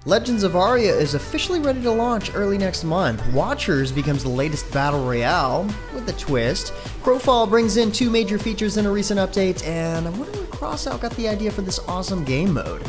Legends of Aria is officially ready to launch early next month. Watchers becomes the latest battle royale with a twist. Crowfall brings in 2 major features in a recent update, and I wonder where Crossout got the idea for this awesome game mode.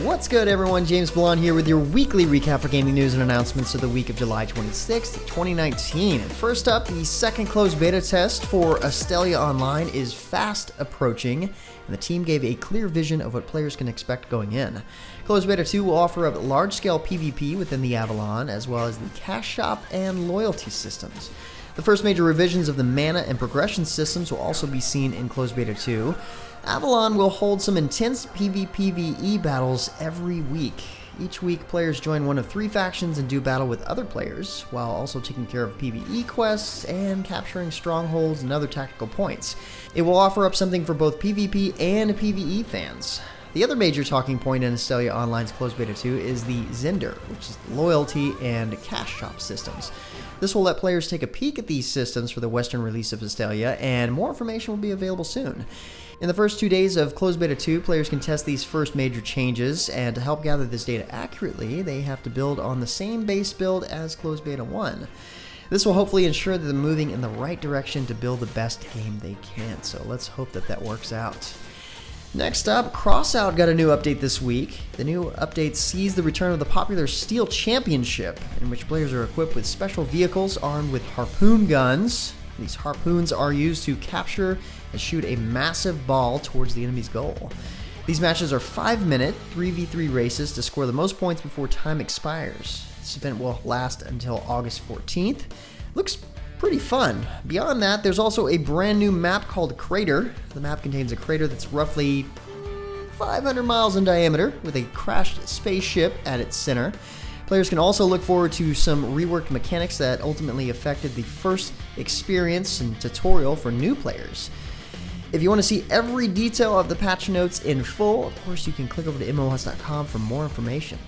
What's good, everyone? James Ballon here with your weekly recap for gaming news and announcements of the week of July 26th, 2019. And first up, the second closed beta test for Astellia Online is fast approaching, and the team gave a clear vision of what players can expect going in. Closed Beta 2 will offer up large-scale PvP within the Avalon, as well as the cash shop and loyalty systems. The first major revisions of the mana and progression systems will also be seen in Closed Beta 2. Avalon will hold some intense PvPvE battles every week. Each week, players join one of 3 factions and do battle with other players, while also taking care of PvE quests and capturing strongholds and other tactical points. It will offer up something for both PvP and PvE fans. The other major talking point in Astellia Online's Closed Beta 2 is the Zender, which is the loyalty and cash shop systems. This will let players take a peek at these systems for the Western release of Astellia, and more information will be available soon. In the first 2 days of Closed Beta 2, players can test these first major changes, and to help gather this data accurately, they have to build on the same base build as Closed Beta 1. This will hopefully ensure that they're moving in the right direction to build the best game they can, so let's hope that that works out. Next up, Crossout got a new update this week. The new update sees the return of the popular Steel Championship, in which players are equipped with special vehicles armed with harpoon guns. These harpoons are used to capture and shoot a massive ball towards the enemy's goal. These matches are 5-minute, 3v3 races to score the most points before time expires. This event will last until August 14th. Looks pretty fun. Beyond that, there's also a brand new map called Crater. The map contains a crater that's roughly 500 miles in diameter with a crashed spaceship at its center. Players can also look forward to some reworked mechanics that ultimately affected the first experience and tutorial for new players. If you want to see every detail of the patch notes in full, of course you can click over to MMOHuts.com for more information.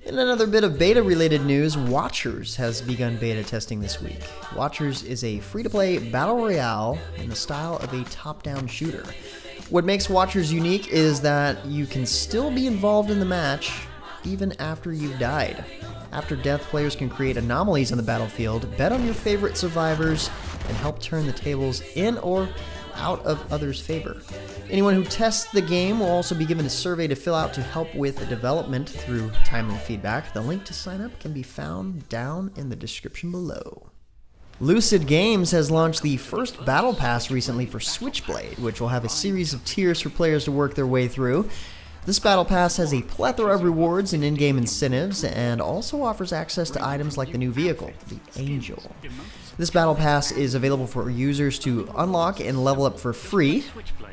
In another bit of beta-related news, Watchers has begun beta testing this week. Watchers is a free-to-play battle royale in the style of a top-down shooter. What makes Watchers unique is that you can still be involved in the match even after you've died. After death, players can create anomalies on the battlefield, bet on your favorite survivors, and help turn the tables in or out of others' favor. Anyone who tests the game will also be given a survey to fill out to help with the development through timely feedback. The link to sign up can be found down in the description below. Lucid Games has launched the first Battle Pass recently for Switchblade, which will have a series of tiers for players to work their way through. This Battle Pass has a plethora of rewards and in-game incentives, and also offers access to items like the new vehicle, the Angel. This Battle Pass is available for users to unlock and level up for free.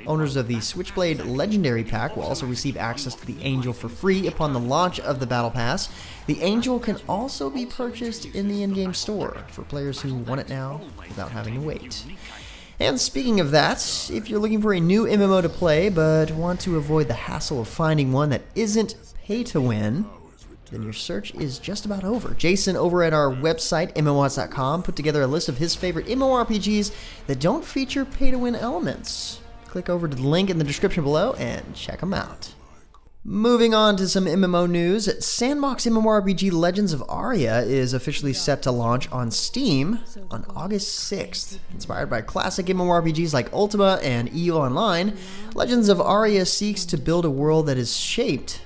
Owners of the Switchblade Legendary Pack will also receive access to the Angel for free upon the launch of the Battle Pass. The Angel can also be purchased in the in-game store for players who want it now without having to wait. And speaking of that, if you're looking for a new MMO to play but want to avoid the hassle of finding one that isn't pay to win, then your search is just about over. Jason over at our website, MMOHuts.com, put together a list of his favorite MMORPGs that don't feature pay to win elements. Click over to the link in the description below and check them out. Moving on to some MMO news, Sandbox MMORPG Legends of Aria is officially set to launch on Steam on August 6th. Inspired by classic MMORPGs like Ultima and EU Online, Legends of Aria seeks to build a world that is shaped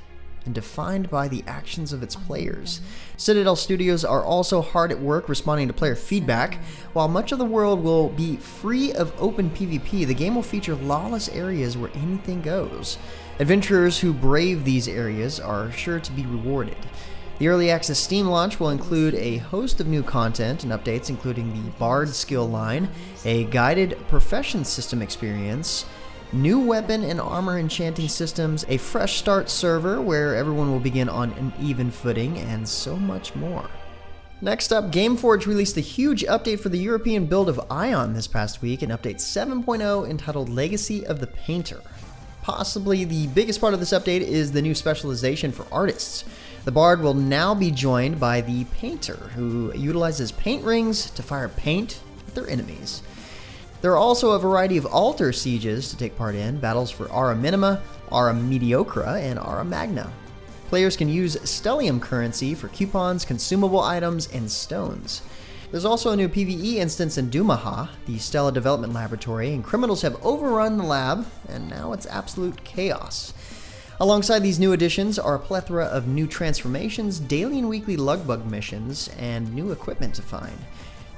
and defined by the actions of its players. Citadel Studios are also hard at work responding to player feedback. While much of the world will be free of open PvP, the game will feature lawless areas where anything goes. Adventurers who brave these areas are sure to be rewarded. The Early Access Steam launch will include a host of new content and updates, including the Bard skill line, a guided profession system experience, new weapon and armor enchanting systems, a fresh start server where everyone will begin on an even footing, and so much more. Next up, Gameforge released a huge update for the European build of Aion this past week, an update 7.0 entitled Legacy of the Painter. Possibly the biggest part of this update is the new specialization for artists. The Bard will now be joined by the Painter, who utilizes paint rings to fire paint at their enemies. There are also a variety of altar sieges to take part in, battles for Aura Minima, Aura Mediocra, and Aura Magna. Players can use Stellium currency for coupons, consumable items, and stones. There's also a new PvE instance in Dumaha, the Stella Development Laboratory, and criminals have overrun the lab, and now it's absolute chaos. Alongside these new additions are a plethora of new transformations, daily and weekly lugbug missions, and new equipment to find.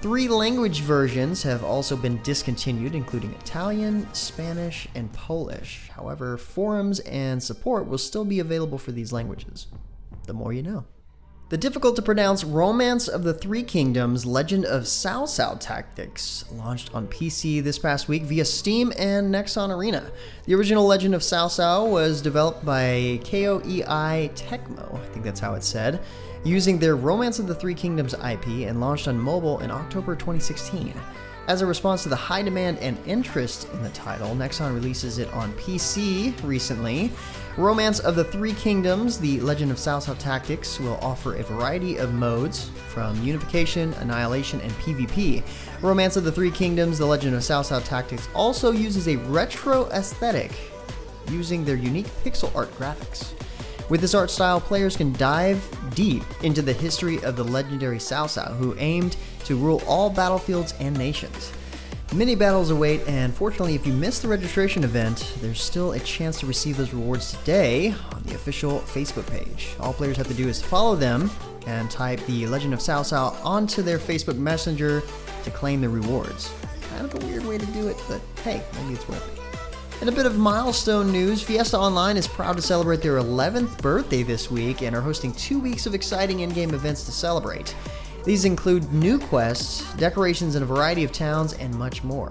3 language versions have also been discontinued, including Italian, Spanish, and Polish. However, forums and support will still be available for these languages. The more you know. The difficult-to-pronounce Romance of the Three Kingdoms Legend of Cao Cao Tactics launched on PC this past week via Steam and Nexon Arena. The original Legend of Cao Cao was developed by KOEI Tecmo, I think that's how it's said, using their Romance of the Three Kingdoms IP and launched on mobile in October 2016. As a response to the high demand and interest in the title, Nexon releases it on PC recently. Romance of the Three Kingdoms, The Legend of Cao Cao Tactics, will offer a variety of modes, from Unification, Annihilation, and PvP. Romance of the Three Kingdoms, The Legend of Cao Cao Tactics also uses a retro aesthetic, using their unique pixel art graphics. With this art style, players can dive deep into the history of the legendary Cao Cao, who aimed to rule all battlefields and nations. Many battles await, and fortunately, if you missed the registration event, there's still a chance to receive those rewards today on the official Facebook page. All players have to do is follow them and type the Legend of Cao Cao onto their Facebook Messenger to claim the rewards. Kind of a weird way to do it, but hey, maybe it's worth it. In a bit of milestone news, Fiesta Online is proud to celebrate their 11th birthday this week and are hosting 2 weeks of exciting in-game events to celebrate. These include new quests, decorations in a variety of towns, and much more.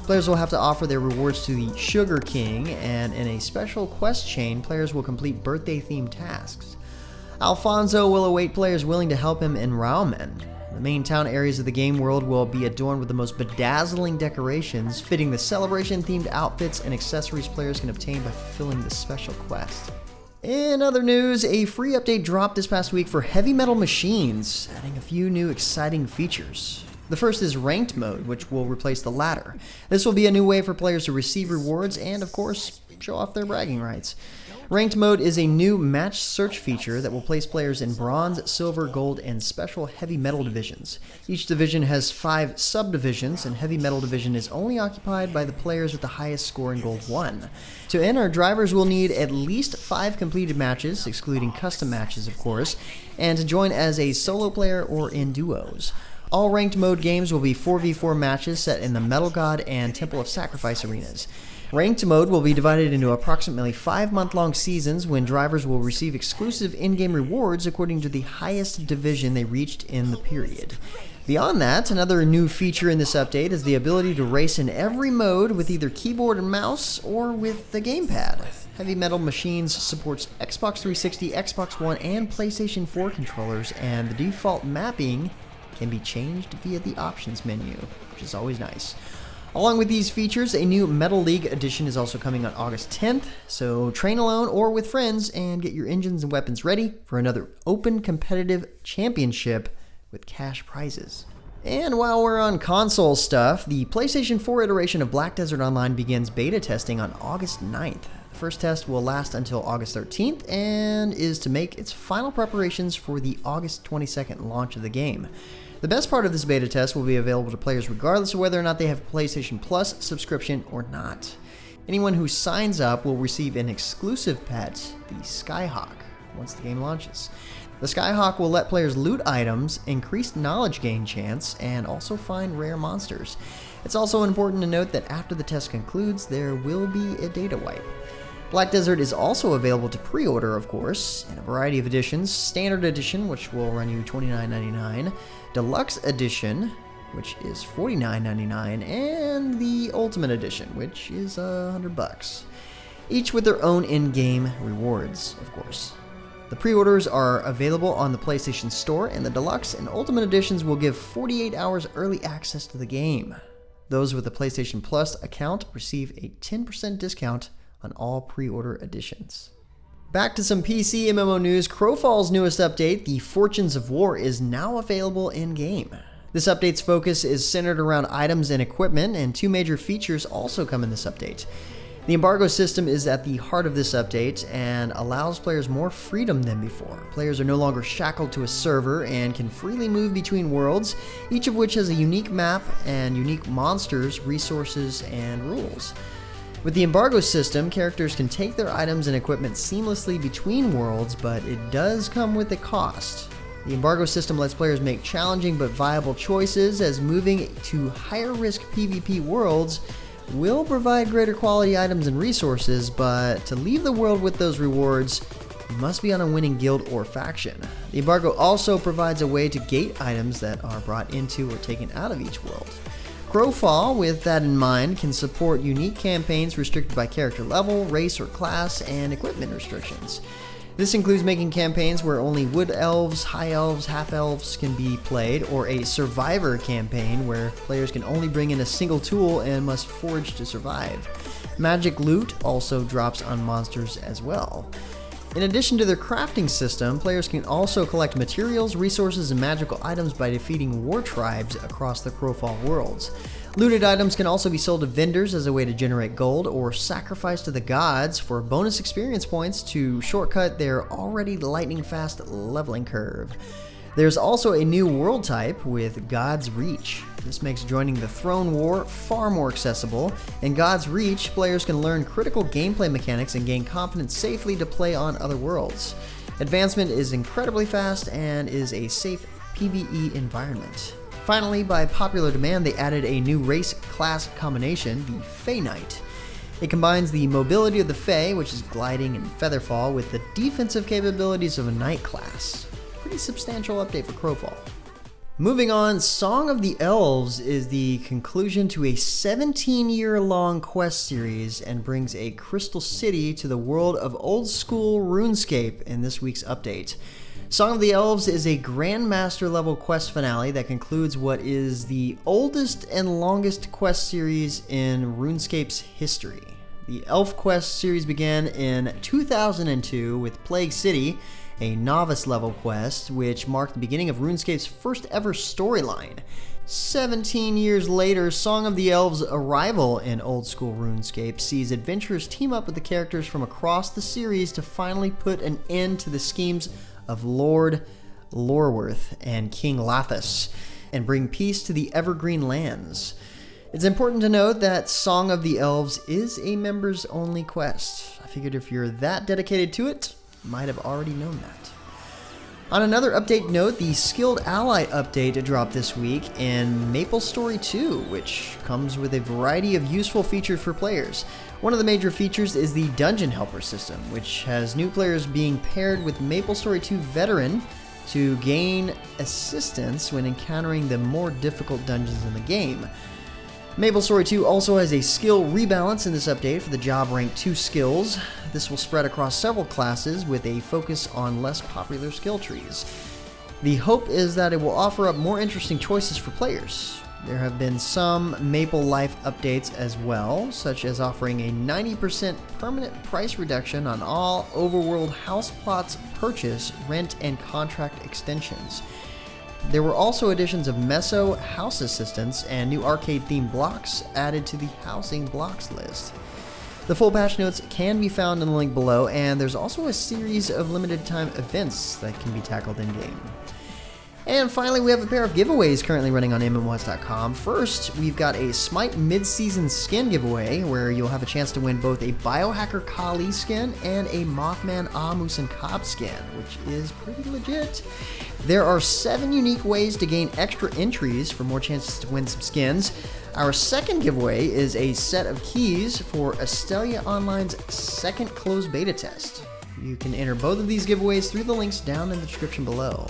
Players will have to offer their rewards to the Sugar King, and in a special quest chain, players will complete birthday-themed tasks. Alfonso will await players willing to help him in Raumen. The main town areas of the game world will be adorned with the most bedazzling decorations, fitting the celebration-themed outfits and accessories players can obtain by fulfilling the special quest. In other news, a free update dropped this past week for Heavy Metal Machines, adding a few new exciting features. The first is Ranked Mode, which will replace the ladder. This will be a new way for players to receive rewards and, of course, show off their bragging rights. Ranked Mode is a new match search feature that will place players in Bronze, Silver, Gold, and Special Heavy Metal divisions. Each division has 5 subdivisions, and Heavy Metal division is only occupied by the players with the highest score in Gold 1. To enter, drivers will need at least 5 completed matches, excluding custom matches of course, and to join as a solo player or in duos. All Ranked Mode games will be 4v4 matches set in the Metal God and Temple of Sacrifice arenas. Ranked Mode will be divided into approximately 5-month-long seasons when drivers will receive exclusive in-game rewards according to the highest division they reached in the period. Beyond that, another new feature in this update is the ability to race in every mode with either keyboard and mouse or with the Gamepad. Heavy Metal Machines supports Xbox 360, Xbox One, and PlayStation 4 controllers, and the default mapping can be changed via the options menu, which is always nice. Along with these features, a new Metal League edition is also coming on August 10th, so train alone or with friends and get your engines and weapons ready for another open competitive championship with cash prizes. And while we're on console stuff, the PlayStation 4 iteration of Black Desert Online begins beta testing on August 9th. The first test will last until August 13th and is to make its final preparations for the August 22nd launch of the game. The best part of this beta test will be available to players regardless of whether or not they have a PlayStation Plus subscription or not. Anyone who signs up will receive an exclusive pet, the Skyhawk, once the game launches. The Skyhawk will let players loot items, increase knowledge gain chance, and also find rare monsters. It's also important to note that after the test concludes, there will be a data wipe. Black Desert is also available to pre-order, of course, in a variety of editions. Standard Edition, which will run you $29.99, Deluxe Edition, which is $49.99, and the Ultimate Edition, which is $100. Each with their own in-game rewards, of course. The pre-orders are available on the PlayStation Store, and the Deluxe and Ultimate Editions will give 48 hours early access to the game. Those with a PlayStation Plus account receive a 10% discount on all pre-order editions. Back to some PC MMO news. Crowfall's newest update, The Fortunes of War, is now available in-game. This update's focus is centered around items and equipment, and 2 major features also come in this update. The embargo system is at the heart of this update and allows players more freedom than before. Players are no longer shackled to a server and can freely move between worlds, each of which has a unique map and unique monsters, resources, and rules. With the embargo system, characters can take their items and equipment seamlessly between worlds, but it does come with a cost. The embargo system lets players make challenging but viable choices, as moving to higher risk PvP worlds will provide greater quality items and resources, but to leave the world with those rewards, you must be on a winning guild or faction. The embargo also provides a way to gate items that are brought into or taken out of each world. Crowfall, with that in mind, can support unique campaigns restricted by character level, race or class, and equipment restrictions. This includes making campaigns where only wood elves, high elves, half elves can be played, or a survivor campaign where players can only bring in a single tool and must forage to survive. Magic loot also drops on monsters as well. In addition to their crafting system, players can also collect materials, resources, and magical items by defeating war tribes across the Crowfall worlds. Looted items can also be sold to vendors as a way to generate gold, or sacrificed to the gods for bonus experience points to shortcut their already lightning-fast leveling curve. There's also a new world type with God's Reach. This makes joining the Throne War far more accessible. In God's Reach, players can learn critical gameplay mechanics and gain confidence safely to play on other worlds. Advancement is incredibly fast and is a safe PvE environment. Finally, by popular demand, they added a new race-class combination, the Fey Knight. It combines the mobility of the Fey, which is gliding and featherfall, with the defensive capabilities of a Knight class. Pretty substantial update for Crowfall. Moving on, Song of the Elves is the conclusion to a 17-year-long quest series and brings a crystal city to the world of Oldschool Runescape in this week's update. Song of the Elves is a Grandmaster level quest finale that concludes what is the oldest and longest quest series in RuneScape's history. The Elf Quest series began in 2002 with Plague City, a novice level quest, which marked the beginning of RuneScape's first ever storyline. 17 years later, Song of the Elves' arrival in Oldschool RuneScape sees adventurers team up with the characters from across the series to finally put an end to the schemes of Lord Lorworth and King Lathas, and bring peace to the Evergreen Lands. It's important to note that Song of the Elves is a members-only quest. I figured if you're that dedicated to it, you might have already known that. On another update note, the Skilled Ally update dropped this week in MapleStory 2, which comes with a variety of useful features for players. One of the major features is the Dungeon Helper system, which has new players being paired with MapleStory 2 Veteran to gain assistance when encountering the more difficult dungeons in the game. MapleStory 2 also has a skill rebalance in this update for the job rank 2 skills. This will spread across several classes with a focus on less popular skill trees. The hope is that it will offer up more interesting choices for players. There have been some Maple Life updates as well, such as offering a 90% permanent price reduction on all overworld house plots purchase, rent, and contract extensions. There were also additions of Meso house assistants and new arcade-themed blocks added to the housing blocks list. The full patch notes can be found in the link below, and there's also a series of limited-time events that can be tackled in-game. And finally, we have a pair of giveaways currently running on MMOHuts.com. First, we've got a SMITE mid-season skin giveaway, where you'll have a chance to win both a Biohacker Kali skin and a Mothman Amus and Cobb skin, which is pretty legit. There are 7 unique ways to gain extra entries for more chances to win some skins. Our second giveaway is a set of keys for Astellia Online's second closed beta test. You can enter both of these giveaways through the links down in the description below.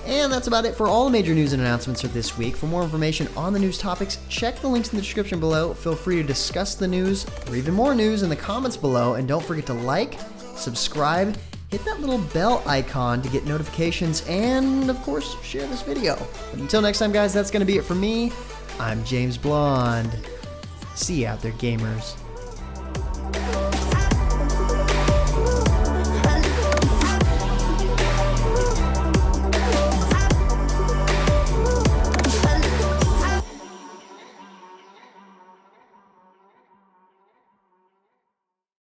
And that's about it for all the major news and announcements for this week. For more information on the news topics, check the links in the description below. Feel free to discuss the news or even more news in the comments below. And don't forget to like, subscribe, hit that little bell icon to get notifications, and of course, share this video. But until next time, guys, that's going to be it for me. I'm James Blonde. See you out there, gamers.